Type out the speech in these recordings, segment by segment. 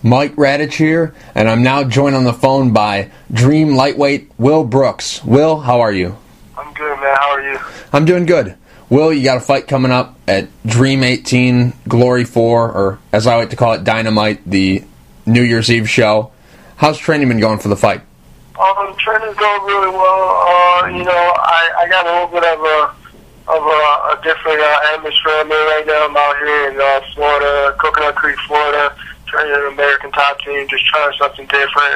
Mike Radich here, and I'm now joined on the phone by Dream lightweight Will Brooks. Will, how are you? I'm good, man. How are you? I'm doing good. Will, you got a fight coming up at Dream 18, Glory 4, or as I like to call it, Dynamite, the New Year's Eve show. How's training been going for the fight? Training's going really well. I got a little bit of a different atmosphere right now. I'm out here in Florida, Coconut Creek, Florida, training an American top team, just trying something different.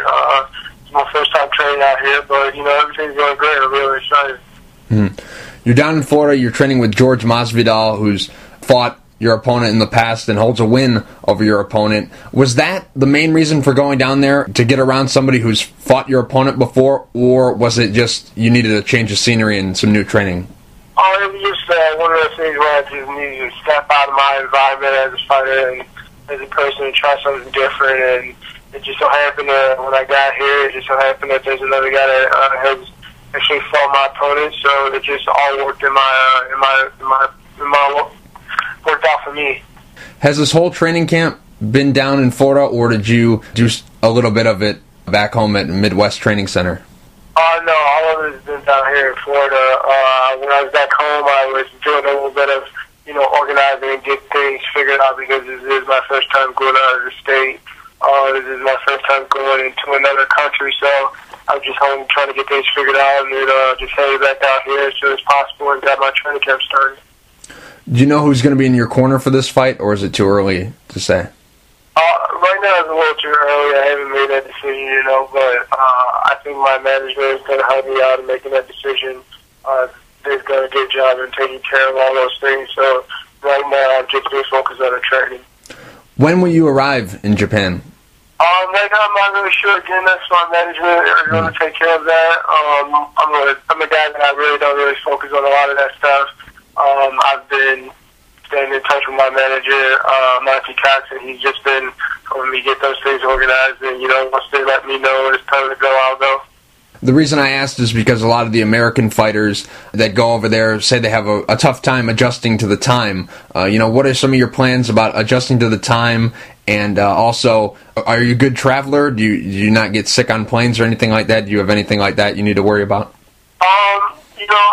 It's my first time training out here, but, everything's going great. I'm really excited. You're down in Florida. You're training with Jorge Masvidal, who's fought your opponent in the past and holds a win over your opponent. Was that the main reason for going down there, to get around somebody who's fought your opponent before, or was it just you needed a change of scenery and some new training? It was just one of those things where I just needed to step out of my environment as a fighter and as a person and try something different. And it just so happened that when I got here, it just so happened that there's another guy that has actually fought my opponent. So it just all worked worked out for me. Has this whole training camp been down in Florida, or did you do a little bit of it back home at Midwest Training Center? No, all of it has been down here in Florida. When I was back home, I was doing a little bit of, organizing and get things figured out, because this is my first time going out of the state. This is my first time going into another country, so I'm just home trying to get things figured out and just headed back out here as soon as possible and got my training camp started. Do you know who's going to be in your corner for this fight, or is it too early to say? Right now it's a little too early. I haven't made that decision, but I think my management is going to help me out in making that decision. They've done a good job in taking care of all those things, so right now I'm just being focused on the training. When will you arrive in Japan? Right now I'm not really sure. Again, that's my management are going to take care of that. I'm a guy that I really don't focus on a lot of that stuff. I've been staying in touch with my manager, Monty Cox, and he's just been helping me get those things organized. And, once they let me know when it's time to go, I'll go. The reason I asked is because a lot of the American fighters that go over there say they have a tough time adjusting to the time. What are some of your plans about adjusting to the time? And also, are you a good traveler? Do you not get sick on planes or anything like that? Do you have anything like that you need to worry about?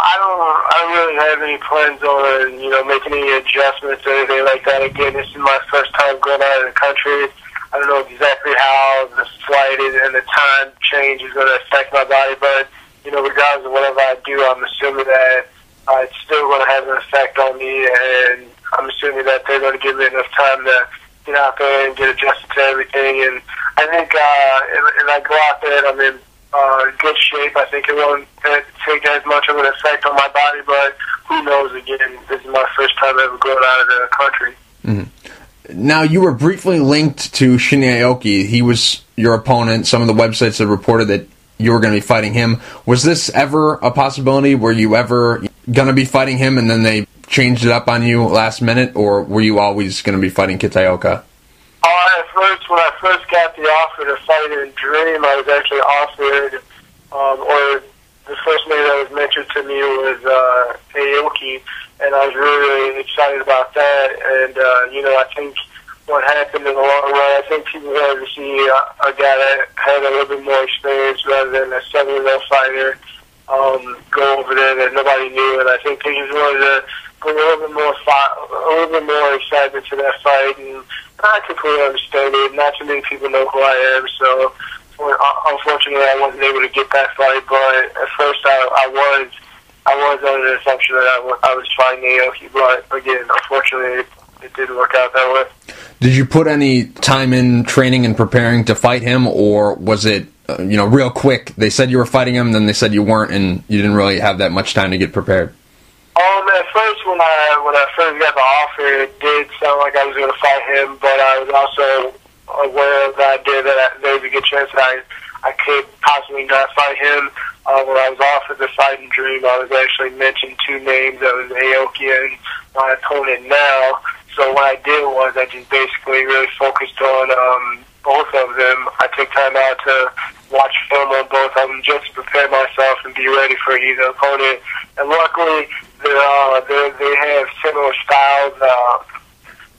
I don't really have any plans on, making any adjustments or anything like that. Again, this is my first time going out of the country. I don't know exactly how the flight and the time change is going to affect my body, but, regardless of whatever I do, I'm assuming that it's still going to have an effect on me, and I'm assuming that they're going to give me enough time to get out there and get adjusted to everything. And I think if I go out there and I'm in good shape, I think it won't take as much of an effect on my body, but who knows? Again, this is my first time ever going out of the country. Mm-hmm. Now, you were briefly linked to Shinny Aoki. He was your opponent. Some of the websites have reported that you were going to be fighting him. Was this ever a possibility? Were you ever going to be fighting him and then they changed it up on you last minute, or were you always going to be fighting Kitaoka? When I first got the offer to fight in Dream, I was actually offered, or the first name that was mentioned to me was Aoki, and I was really excited about that. And I think what happened in the long run, I think people wanted to see a guy that had a little bit more experience rather than a 7-year-old fighter go over there that nobody knew. And I think they just wanted to bring a little bit more excitement to that fight. And I completely understand it. Not too many people know who I am, so unfortunately I wasn't able to get that fight. But at first I was under the assumption that I was fighting Aoki, but again, unfortunately, it didn't work out that way. Did you put any time in training and preparing to fight him, or was it real quick? They said you were fighting him, then they said you weren't, and you didn't really have that much time to get prepared? At first, when I first got the offer, it did sound like I was going to fight him, but I was also aware of the idea that there was a good chance that I could possibly not fight him. When I was offered the fight in Dream, I was actually mentioned 2 names. That was Aoki and my opponent now. So what I did was I just basically really focused on both of them. I took time out to watch film on both of them just to prepare myself and be ready for either opponent. And luckily, they have similar styles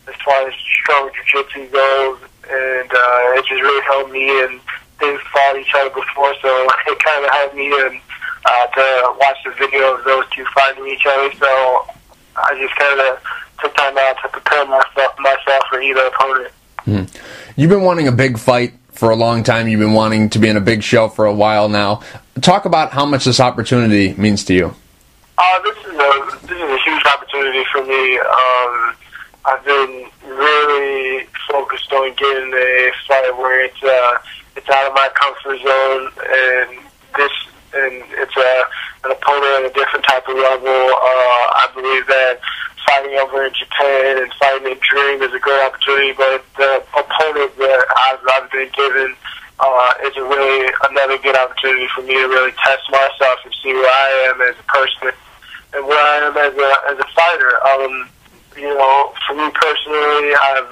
as far as strong jiu-jitsu goes and it just really helped me. And they've fought each other before, so it kind of helped me and to watch the video of those two fighting each other. So I just kind of took time out to prepare myself for either opponent. You've been wanting a big fight for a long time. You've been wanting to be in a big show for a while now. Talk about how much this opportunity means to you. This is a huge opportunity for me. I've been really focused on getting a fight where it's out of my comfort zone, and it's an opponent at a different type of level. I believe that fighting over in Japan and fighting in Dream is a great opportunity, but the opponent that I've been given is really another good opportunity for me to really test myself and see where I am as a person and where I am as a fighter. For me personally, I'm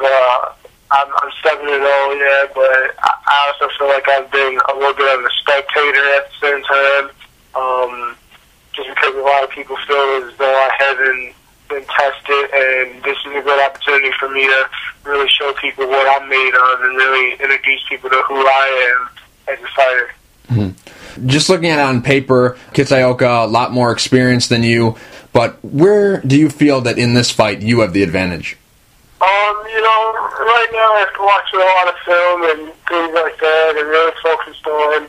7-0, yeah, but I also feel like I've been a little bit of a spectator at the same time, just because a lot of people feel as though I haven't been tested, and this is a good opportunity for me to really show people what I'm made of and really introduce people to who I am as a fighter. Just looking at it on paper, Kitsaoka, a lot more experience than you, but where do you feel that in this fight you have the advantage? Right now after watching a lot of film and things like that and really focused on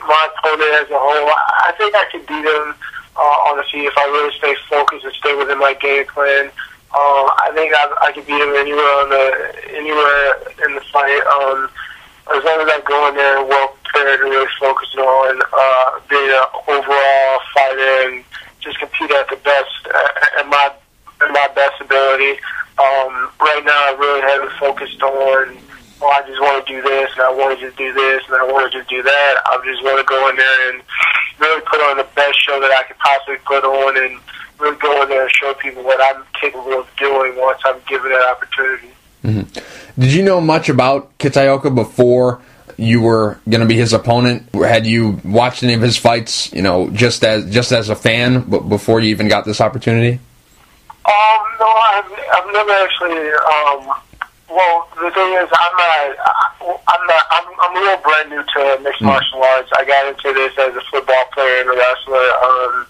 my opponent as a whole, I think I can beat him on the feet if I really stay focused and stay within my game plan. I think I can beat him anywhere in the fight. As long as I go in there well prepared and really focused on being an overall fighter and just compete at the best at my best ability. Right now, I really haven't focused on, I just want to do this, and I want to just do this, and I want to just do that. I just want to go in there and really put on the best show that I could possibly put on and really go in there and show people what I'm capable of doing once I'm given that opportunity. Did you know much about Kitsaoka before you were going to be his opponent? Had you watched any of his fights, just as a fan, but before you even got this opportunity? No, I've never actually. Well, the thing is, I'm a little brand new to mixed martial arts. I got into this as a football player and a wrestler.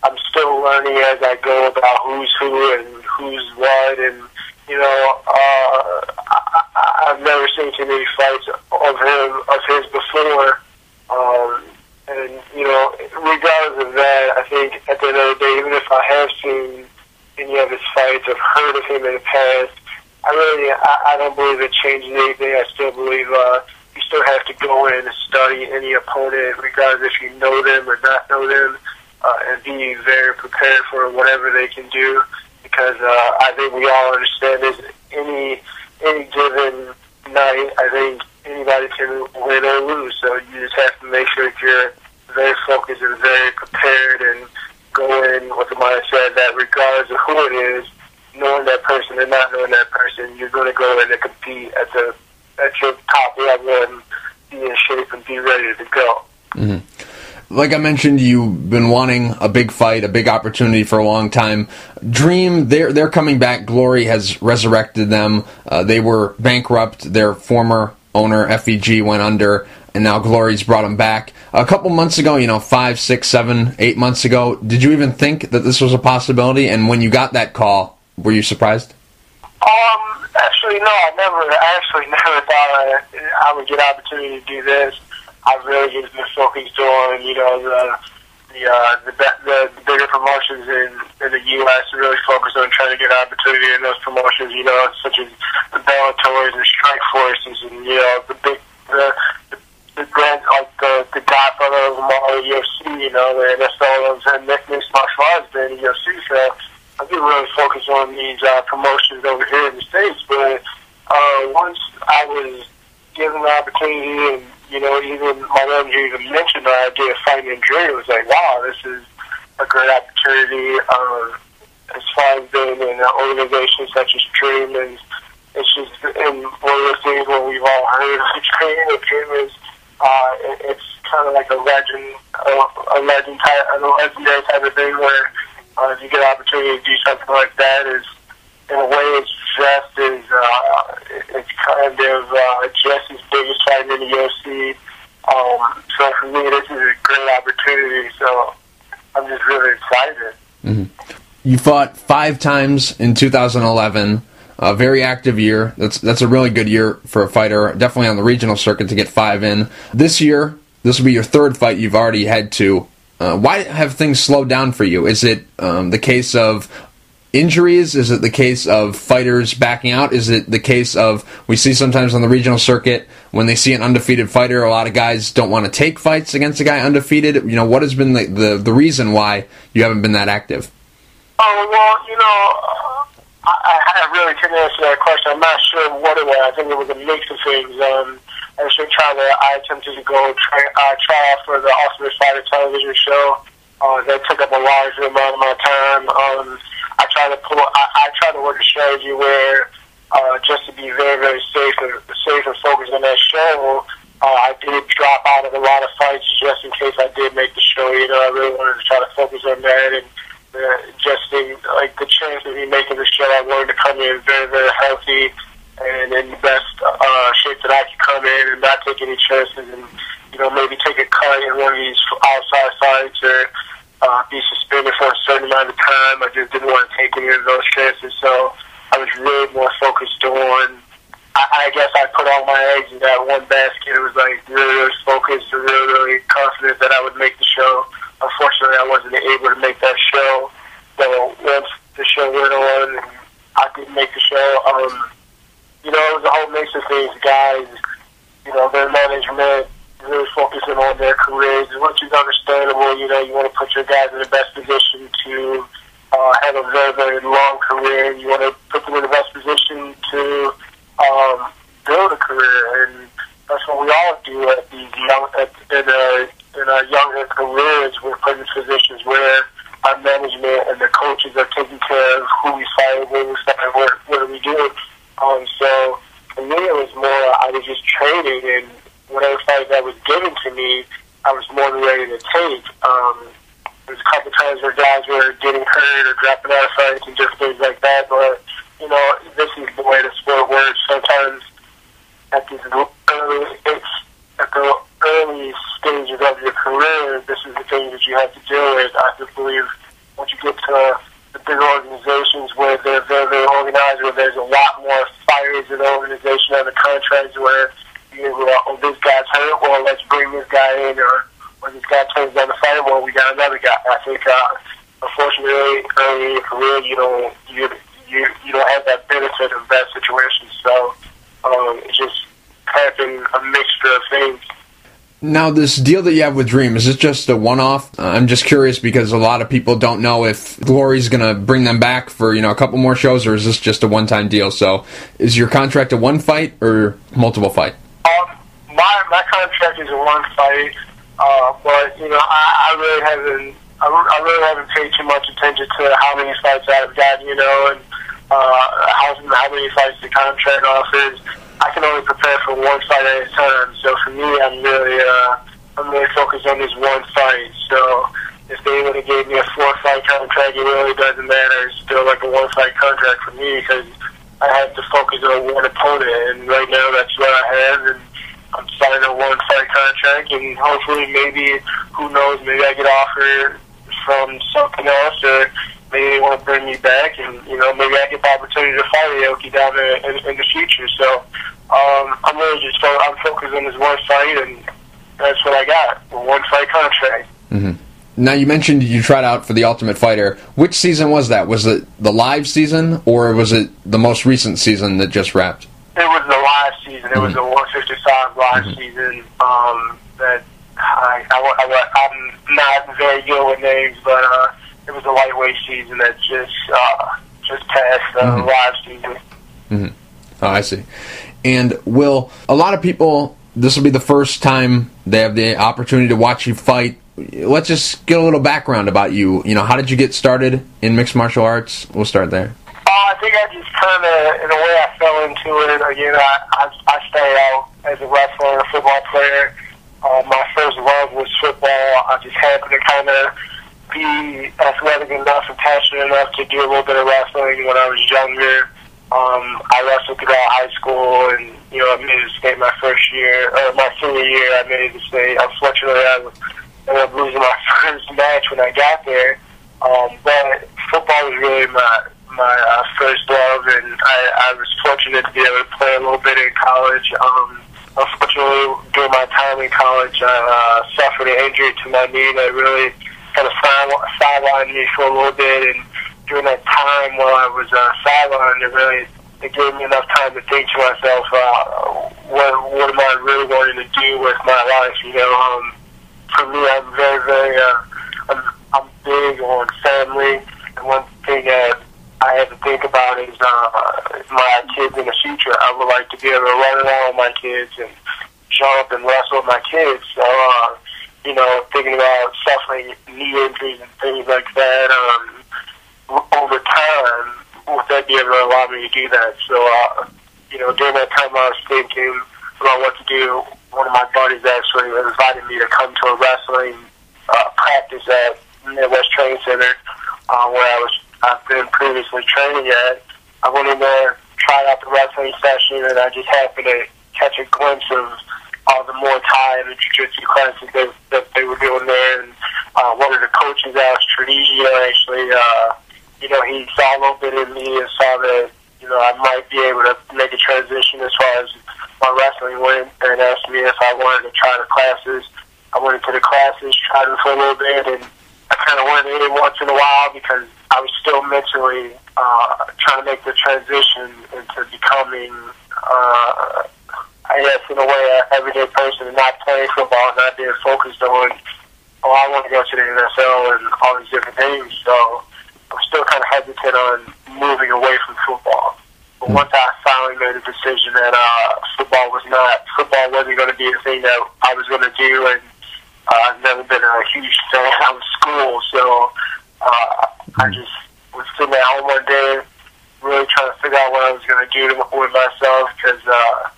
I'm still learning as I go about who's who and who's what, and I've never seen too many fights of his before. And regardless of that, I think at the end of the day, even if I have seen any of his fights, I've heard of him in the past, I don't believe it changes anything. I still believe you still have to go in and study any opponent, regardless if you know them or not know them, and be very prepared for whatever they can do. Because I think we all understand this. Any given night, I think anybody can win or lose. So you just have to make sure that you're very focused and very prepared and go in with the mindset that regardless of who it is, knowing that person and not knowing that person, you're going to go in and compete at your top level and be in shape and be ready to go. Like I mentioned, you've been wanting a big fight, a big opportunity for a long time. Dream, they're coming back. Glory has resurrected them. They were bankrupt. Their former owner, FEG, went under, and now Glory's brought them back. A couple months ago, 5, 6, 7, 8 months ago, did you even think that this was a possibility? And when you got that call, were you surprised? Actually, no. I actually never thought I would get an opportunity to do this. I've really just been focused on, the bigger promotions in the U.S. and really focused on trying to get an opportunity in those promotions, such as the Bellators and Strike Forces and, the grand, like the godfather of them all, the UFC, the NFL and mixed martial arts in the UFC. So I've been really focused on these promotions over here in the States. But once I was given the opportunity and, even my manager even mentioned that I did a fight in Dream, it was like, wow, this is a great opportunity. As far as being in an organization such as Dream, and it's just, and one of those things where we've all heard of Dream is, it's kind of like a legendary type of thing where if you get an opportunity to do something like that, is in a way, it's just as it's kind of just as big as fighting in the UFC. So for me, this is a great opportunity. So I'm just really excited. Mm-hmm. You fought 5 times in 2011. A very active year. That's a really good year for a fighter. Definitely on the regional circuit to get 5 in. This year, this will be your 3rd fight you've already had to. Why have things slowed down for you? Is it the case of injuries? Is it the case of fighters backing out? Is it the case of, we see sometimes on the regional circuit, when they see an undefeated fighter, a lot of guys don't want to take fights against a guy undefeated? You know, what has been the reason why you haven't been that active? Oh, well, you know, I really couldn't answer that question. I'm not sure what it was. I think it was a mix of things. I attempted to go try out for the Ultimate Fighter television show. That took up a large amount of my time. I try to work a strategy where, just to be very, very safe and focused on that show, I did drop out of a lot of fights just in case I did make the show. You know, I really wanted to try to focus on that, and just the chance of me making the show, I wanted to come in very, very healthy and in the best shape that I could come in and not take any chances, and, you know, maybe take a cut in one of these outside fights or be suspended for a certain amount of time. I just didn't want to take any of those chances, so I was really more focused on, I guess I put all my eggs in that one basket. It was like really, really focused and really, really confident that I would make the show. Unfortunately, I wasn't able to make that show. So once the show went on, I didn't make the show. You know, it was a whole mix of things. Guys, you know, their management really focusing on their careers, which is understandable. You know, you want to put your guys in the best position to have a very, very long career. You want to put them in the best position to build a career, and that's what we all do at these in our younger careers. We're put in positions where our management and the coaches are taking care of who we fight, when we fight, what do we do. So for me, it was more, I was just training, and whatever fight that was given to me, I was more than ready to take. There's a couple times where guys were getting hurt or dropping out of fights and just things like that, but, you know, this is the way the sport works. Sometimes at the early stages of your career, this is the thing that you have to deal with. I just believe once you get to the big organizations where they're very, very organized, where there's a lot more fighters in the organization and the contracts where this guy's hurt, well, let's bring this guy in, or this guy turns down the fight, well, we got another guy. I think, unfortunately, early in your career, you don't have that benefit of that situation. So it just happened, a mixture of things. Now, this deal that you have with Dream, is it just a one-off? I'm just curious because a lot of people don't know if Glory's going to bring them back for, a couple more shows, or is this just a one-time deal? So, is your contract a one fight or multiple fight? My contract is a one fight, but I really haven't paid too much attention to how many fights I've gotten, and how many fights the contract offers. I can only prepare for one fight at a time. So for me, I'm really focused on this one fight. So if they would have gave me a 4-fight contract, it really doesn't matter. It's still like a 1-fight contract for me because I have to focus on one opponent, and right now that's what I have. And I'm signing a 1-fight contract, and hopefully, maybe, who knows, maybe I get offered from something else, or maybe they want to bring me back, and maybe I get the opportunity to fight Aoki down in the future. So I'm really just I'm focused on this one fight, and that's what I got, a 1-fight contract. Mm-hmm. Now, you mentioned you tried out for the Ultimate Fighter. Which season was that? Was it the live season, or was it the most recent season that just wrapped? It was the live season. It was the 155 live season. That I'm not very good with names, but it was a lightweight season that just passed the live season. Mm-hmm. Oh, I see. And will a lot of people? This will be the first time they have the opportunity to watch you fight. Let's just get a little background about you. How did you get started in mixed martial arts? We'll start there. I think I just kind of, in a way, I fell into it. I started out as a wrestler and a football player. My first love was football. I just happened to kind of be athletic enough and passionate enough to do a little bit of wrestling when I was younger. I wrestled throughout high school, and I made it to state my first year, or my senior year. I made it to state. Unfortunately, I ended up losing my first match when I got there. But football was really my first love, and I was fortunate to be able to play a little bit in college. Unfortunately, during my time in college, I suffered an injury to my knee that really kind of sidelined me for a little bit, and during that time while I was sidelined, it gave me enough time to think to myself, what am I really wanting to do with my life? For me, I'm very, I'm big on family, and one thing that I had to think about is my kids in the future. I would like to be able to run around with my kids and jump and wrestle with my kids. So, thinking about suffering knee injuries and things like that, over time, would that be able to allow me to do that? So, during that time I was thinking about what to do. One of my buddies actually invited me to come to a wrestling practice at Midwest Training Center, where I've been previously training at. I went in there, tried out the wrestling session, and I just happened to catch a glimpse of all the Muay Thai and the Jiu-Jitsu classes that they were doing there. And one of the coaches, Alex Tradigio, actually, he saw a little bit in me and saw that, I might be able to make a transition as far as my wrestling went, and asked me if I wanted to try the classes. I went into the classes, tried them for a little bit, and I kind of went in once in a while because I was still mentally trying to make the transition into becoming, I guess, in a way, an everyday person and not playing football, not being focused on, I want to go to the NFL and all these different things. So I'm still kind of hesitant on moving away from football. But once I finally made a decision that football wasn't going to be a thing that I was going to do, and I've never been a huge fan of school, so I just was sitting at home one day, really trying to figure out what I was going to do with myself, because I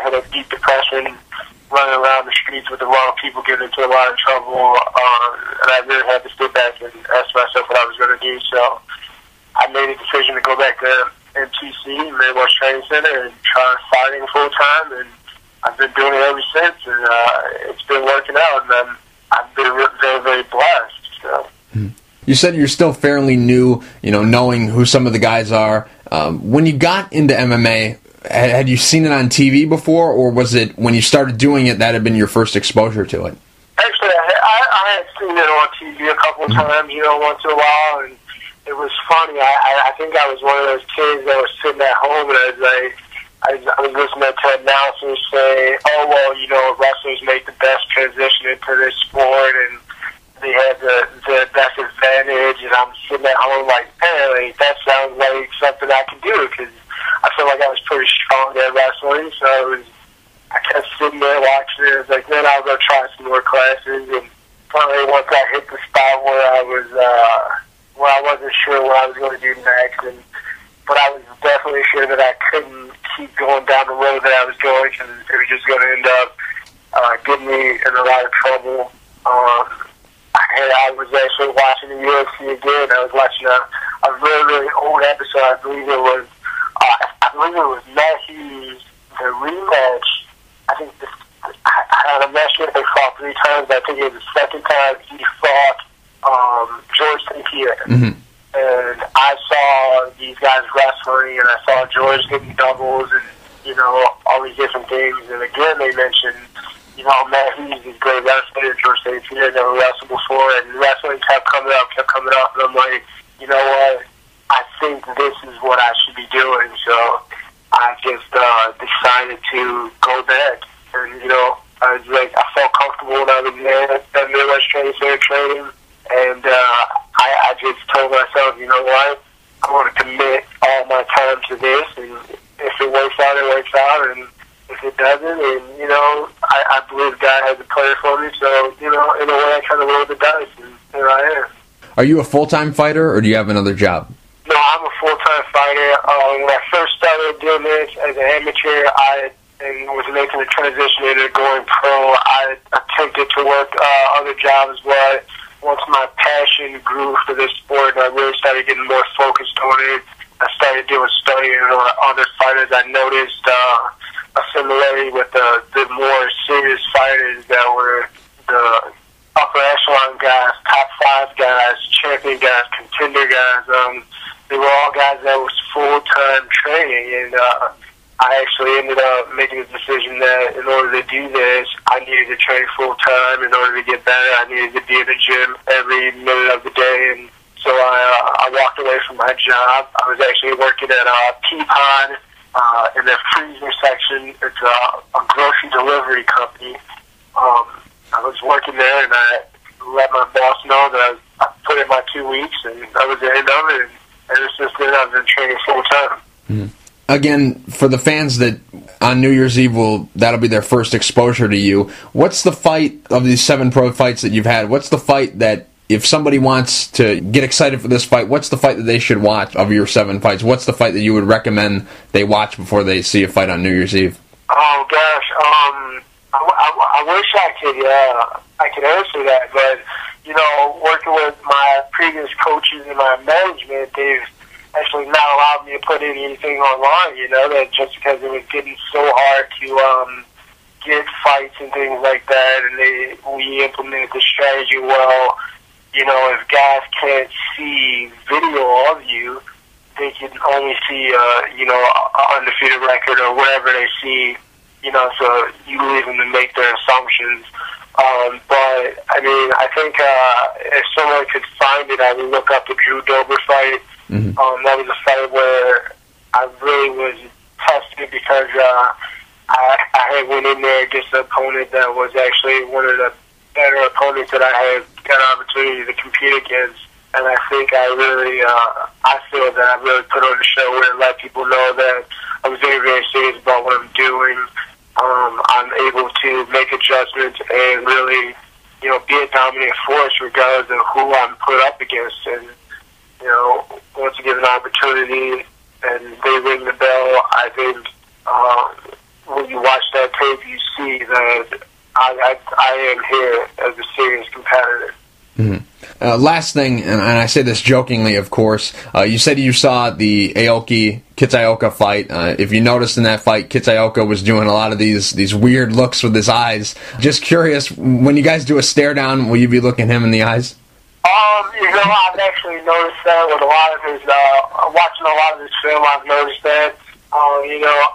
had a deep depression, running around the streets with the wrong people, getting into a lot of trouble, and I really had to sit back and ask myself what I was going to do. So I made a decision to go back to MTC, Midwest Training Center, and try fighting full time, and I've been doing it ever since, and it's been working out, and I've been very, very blessed. So. You said you're still fairly new, knowing who some of the guys are. When you got into MMA, had you seen it on TV before, or was it when you started doing it that had been your first exposure to it? Actually, I had seen it on TV a couple times, once in a while, and it was funny. I think I was one of those kids that was sitting at home, and I was listening to announcers say, wrestlers make the best transition into this sport, and they had the best advantage, and I'm sitting at home like, hey, that sounds like something I can do, because I feel like I was pretty strong at wrestling, so I kept sitting there watching it. I was like, man, I'll go try some more classes, and finally once I hit the spot where I wasn't sure what I was going to do next, but I was definitely sure that I couldn't keep going down the road that I was going, because it was just going to end up getting me in a lot of trouble. I was actually watching the UFC again. I was watching a really, really old episode. I believe it was Matt Hughes, the rematch. I think I'm not sure if they fought 3 times, but I think it was the second time he fought George St. Pierre. Mm-hmm. And I saw these guys wrestling, and I saw George getting doubles and, all these different things. And again, they mentioned, Matt Hughes is a great wrestler. George St. Pierre never wrestled before, and wrestling kept coming up, and I'm like, you know what? I think this is what I should be doing. So I just decided to go back, and I was like, I felt comfortable when I was there at Midwest Training Center training, and I just told myself, you know what? I want to commit all my time to this, and if it works out, it works out, and if it doesn't, and I believe God has a plan for me. So in a way, I kind of rolled the dice, and here I am. Are you a full-time fighter, or do you have another job? No, I'm a full-time fighter. When I first started doing this as an amateur, I was making the transition into going pro. I attempted to work other jobs, but once my passion grew for this sport and I really started getting more focused on it, I started doing studying on other fighters. I noticed a similarity with the more serious fighters that were the upper echelon guys, top 5 guys, champion guys, contender guys. They were all guys that was full-time training, and I actually ended up making a decision that in order to do this, I needed to train full-time. In order to get better, I needed to be in the gym every minute of the day, and so I walked away from my job. I was actually working at Peapod in the freezer section. It's a grocery delivery company. I was working there, and I let my boss know that I put in my 2 weeks, and that was the end of it. And ever since then, I've been training full-time. Mm-hmm. Again, for the fans that on New Year's Eve that'll be their first exposure to you, what's the fight of these 7 pro fights that you've had? What's the fight that, if somebody wants to get excited for this fight, what's the fight that they should watch of your 7 fights? What's the fight that you would recommend they watch before they see a fight on New Year's Eve? Oh gosh, I wish I could answer that, but you know, working with my previous coaches and my management, they've actually not allowed me to put anything online. You know, that just because it was getting so hard to get fights and things like that, and we implemented the strategy well. You know, if guys can't see video of you, they can only see, you know, an undefeated record or whatever they see, you know, so you leave them to make their assumptions. But, I mean, I think if someone could find it, I would look up the Drew Dober fight. Mm-hmm. That was a fight where I really was tested because I had went in there against an opponent that was actually one of the better opponents that I had got an opportunity to compete against, and I think I feel that I really put on a show where I let people know that I was very, very serious about what I'm doing. I'm able to make adjustments and really, you know, be a dominant force regardless of who I'm put up against. And, you know, once you give an opportunity and they ring the bell, I think when you watch that tape, you see that I am here as a serious competitor. Mm-hmm. Last thing, and I say this jokingly, of course, you said you saw the Kitsaoka fight. If you noticed in that fight, Kitsaoka was doing a lot of these weird looks with his eyes. Just curious, when you guys do a stare down, will you be looking him in the eyes? You know, I've actually noticed that with a lot of his, watching a lot of his film, I've noticed that. You know,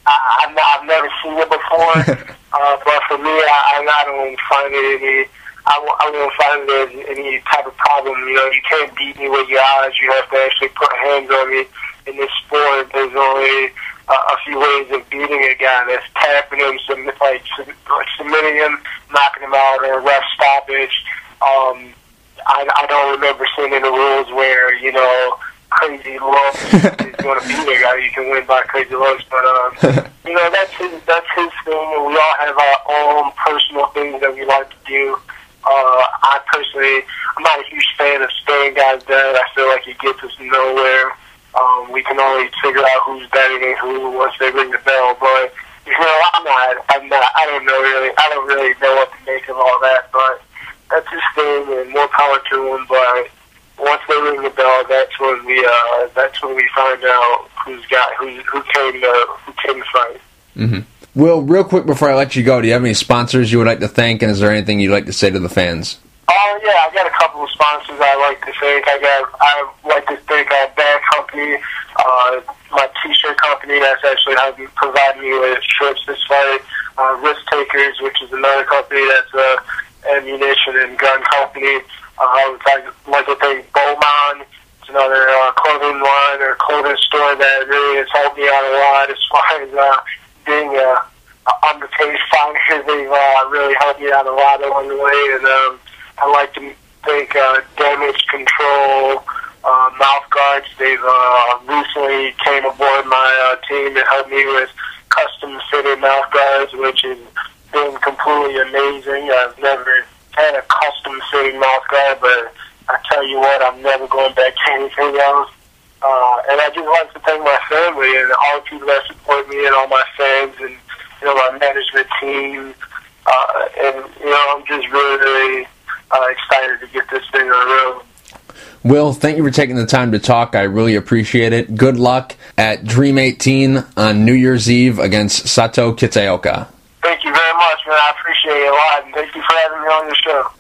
I've never seen it before, but for me, I don't find it any. I won't find it as any type of problem. You know, you can't beat me with your eyes. You have to actually put hands on me. In this sport, there's only a few ways of beating a guy. That's tapping him, submitting him, knocking him out, or a ref stoppage. I don't remember seeing in the rules where, you know, crazy looks is going to beat a guy. You can win by crazy looks, but you know, that's his thing, and we all have our own personal things that we like to do. I personally, I'm not a huge fan of staring guys down. I feel like it gets us nowhere. We can only figure out who's better than who once they ring the bell. But you know, I don't really know what to make of all that. But that's his thing, and more power to him. But once they ring the bell, that's when we find out who came to fight. Mm-hmm. Will, real quick before I let you go, do you have any sponsors you would like to thank, and is there anything you'd like to say to the fans? Yeah, I got a couple of sponsors I'd like to thank. I like to thank our bag company, my T-shirt company that's actually providing me with shirts this fight, Risk Takers, which is another company that's ammunition and gun company. I'd like to thank Beaumont. It's another clothing line or clothing store that really has helped me out a lot as far as being an underpaid fighter. They've really helped me out a lot along the way, and I'd like to thank Damage Control, Mouth Guards. They've recently came aboard my team and helped me with custom fitted mouth guards, which has been completely amazing. I've never had a custom fitting mouth guard, but I tell you what, I'm never going back to anything else. And I just like to thank my family and all the people that support me and all my fans and, you know, my management team. And, you know, I'm just really, really excited to get this thing on the road. Will, thank you for taking the time to talk. I really appreciate it. Good luck at Dream 18 on New Year's Eve against Sato Kitaoka. Thank you very much, man. I appreciate it a lot, and thank you for having me on your show.